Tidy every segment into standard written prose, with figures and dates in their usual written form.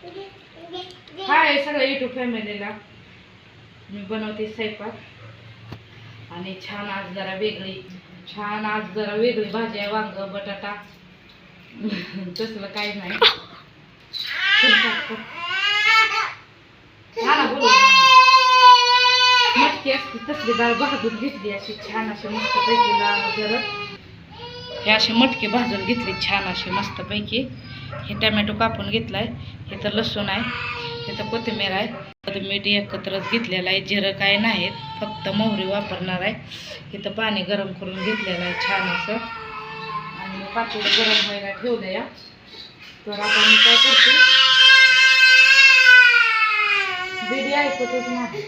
हाय सगळ्या युट्यूब फॅमिलीला मी बनवते स्वयंपाक आणि छान आज जरा वेगळी भाजी आहे वांग बटाटा तसलं काही नाही मटकी असते तसली डाळ भाजून घेतली अशी छान अशी मस्त पैकी लाल करत हे अशी मटकी भाजून घेतली छान अशी मस्त पैकी हे टमॅटो कापून घेतलाय हे तर लसूण आहे हे तर कोथिंबीर आहे मीठ एकत्रच घेतलेलं आहे जिरं काय नाहीत फक्त मोहरी वापरणार आहे इथं पाणी गरम करून घेतलेलं आहे छान असं आणि पातेलं गरम व्हायला ठेवलं या तर आता मी काय करते बेबी ऐकतच नाही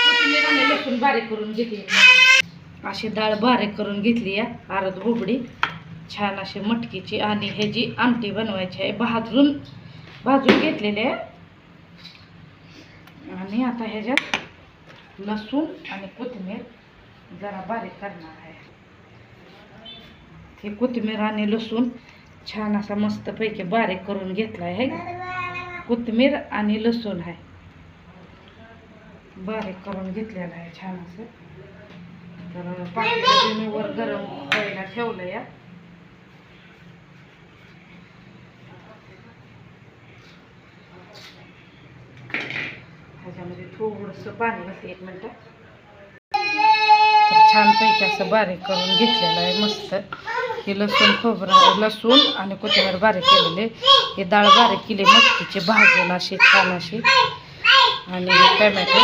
कोथिंबीर आणि लसूण बारीक करून घेतली अशी डाळ बारीक करून घेतली या अर्ध बुबडी छान अशी मटकीची आणि हे जी आमटी बनवायची आहे भाजून घेतलेले आहे आणि आता ह्याच्यात लसूण आणि कोथिंबीर जरा बारीक करणार आहे हे कोथिंबीर आणि लसूण छान असा मस्तपैकी बारीक करून घेतला आहे कोथिंबीर आणि लसूण आहे बारीक करून घेतलेला आहे छान असं तर पातेलं मी वर गरम व्हायला ठेवलं या ह्याच्यामध्ये थोडंसं पाणी घालते 1 मिनिट तर छानपैकी असं बारीक करून घेतलेलं आहे मस्त हे लसूण आणि कोथिंबीर बारीक केलेले हे डाळ बारीक केली मटकीची भाजून अशी छान अशी आणि टमॅटो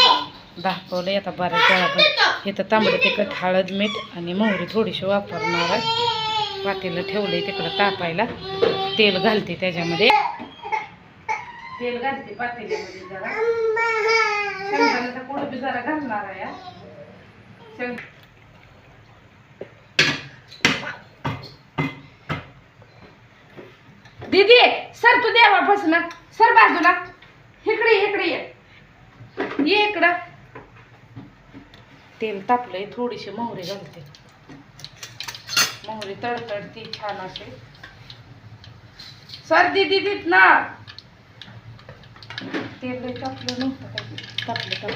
दाखवले आता बारीक डाळ पण हे तर तांबडं तिखट हळद मीठ आणि मोहरी थोडीशी वापरणार आहे पातेलं ठेवले तिकडं तापायला तेल घालते त्याच्यामध्ये तेल घालते पातेल्यामध्ये जरा शेंगदाण्याचा कूट बी जरा घालणार आहे दीदी सर तू देवापासून सर बाजूला इकडे ये इकडं तेल तापलंय थोडीशी मोहरी घालते मोहरी तडतडती छान असे सर दीदी देत ना तेल तापलं नव्हतं काही तापलं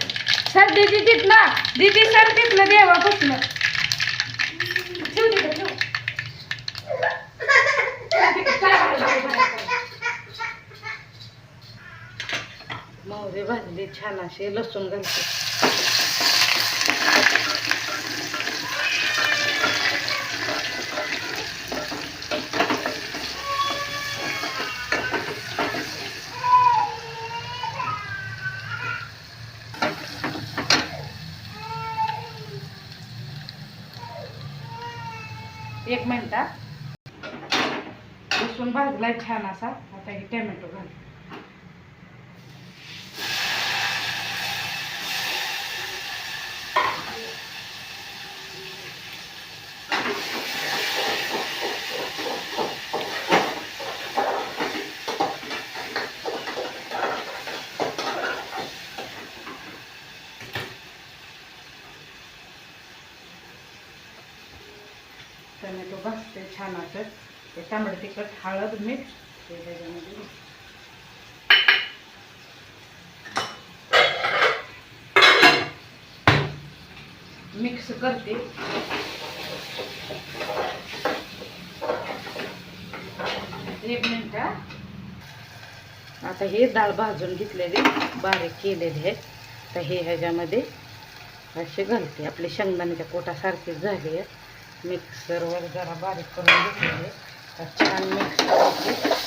सर दीदी देत ना दीदी सर तिथलं देवापासून मोहरी भाजली छान असे लसूण घालते एक मिनिट लसूण भाजलाय छान असा आता हे टोमॅटो घाल टोमॅटो भाजते छान असं ते तांबडं तिखट हळद मीठ त्याच्यामध्ये मिक्स करते एक मिनिट आता हे डाळ भाजून घेतलेले बारीक केलेले आहे तर हे ह्याच्यामध्ये असे घालते आपले शेंगदाण्याच्या पोटासारखे झाले मिक्सरवर जरा बारीक करून घेतलेले तर छान मिक्स करायचे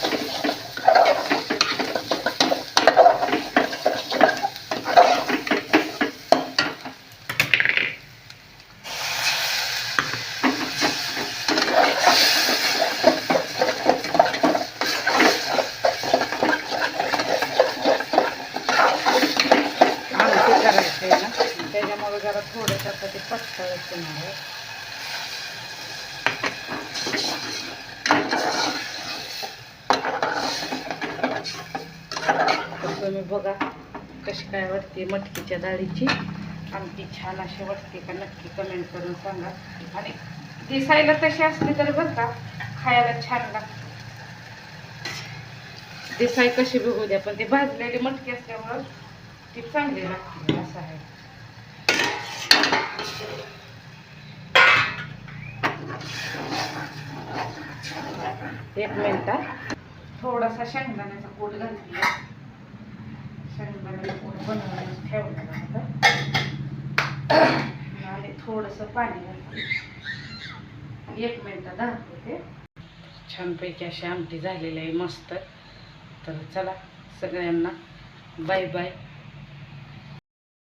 करायचं आहे ना त्याच्यामुळे जरा थोडंसं आता ते पचकायचं आहे तुम्ही बघा कशी काय वाटते मटकीच्या डाळीची आमटी छान अशी वाटते का नक्की कमेंट करून सांगा आणि दिसायला तशी असली तरी बरं का खायला छान लागते दिसाय कशी बघू द्या, पण ती भाजलेली मटकी असल्यामुळं ती चांगली लागते असं आहे. एक मिनिट, थोडासा शेंगदाण्याचा कूट घातला. शेंगदाण्याचा कूट बनवून ठेवला होता आणि थोडंसं पाणी घातलं. 1 मिनिट दाखवते. छानपैकी अशी आमटी झालेली आहे मस्त. तर चला सगळ्यांना बाय बाय.